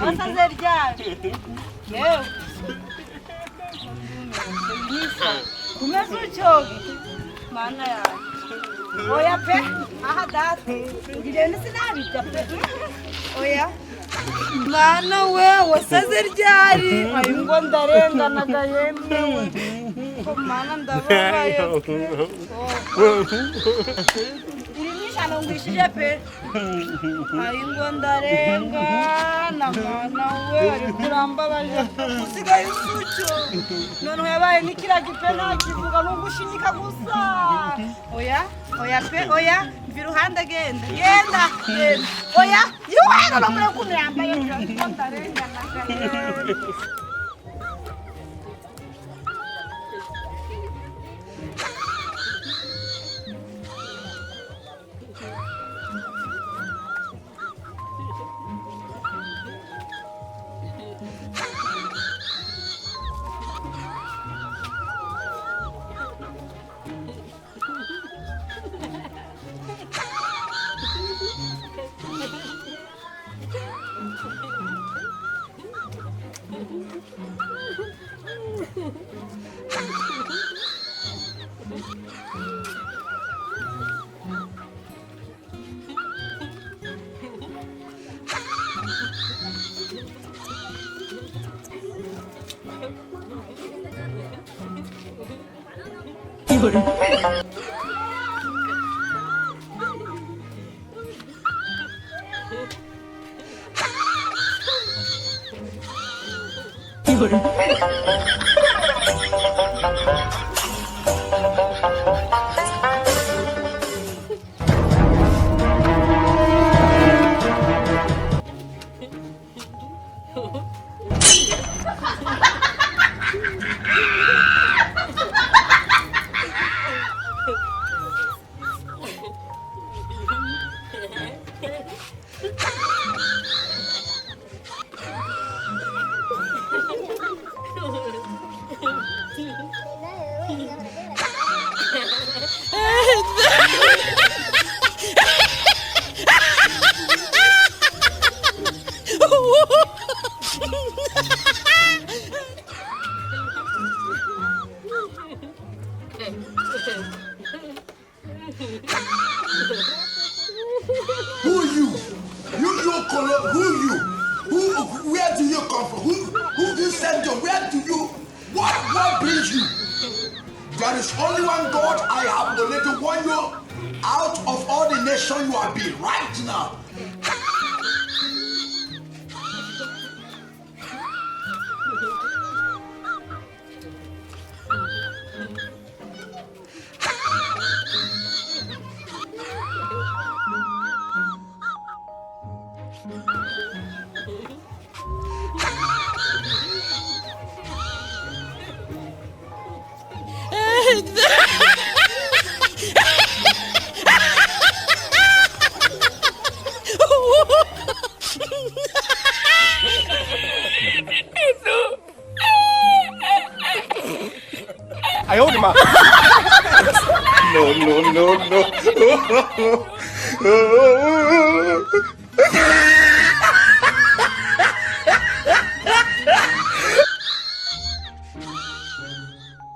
Yasaze ryari? Yewe. Kumeze ucyoge. Mana yanjye. Oya pe, aha data. Ngirende sinabijya pe. Oya. Mwana we wasaze ryari? Ayo ngo ndarenganaga yemewe. Ko mana ndababaye. Iri nishano ngwishije pe. Ayo ngo ndarengana mwana we ari kurambabaje. Usigaye usucyo. None yabaye nikiragi pe ntakivuga no gushinyika gusa. Oya pe oya mviruhande genda. Oya yuwena bamure kumyambaye ngo ndarengana. Who are you? You color. Who are you? Where do you come from? Who you send you? Where do you? What brings you? There is only one God. I have only to warn you out of all the nation you are being right now. I hold him up. No.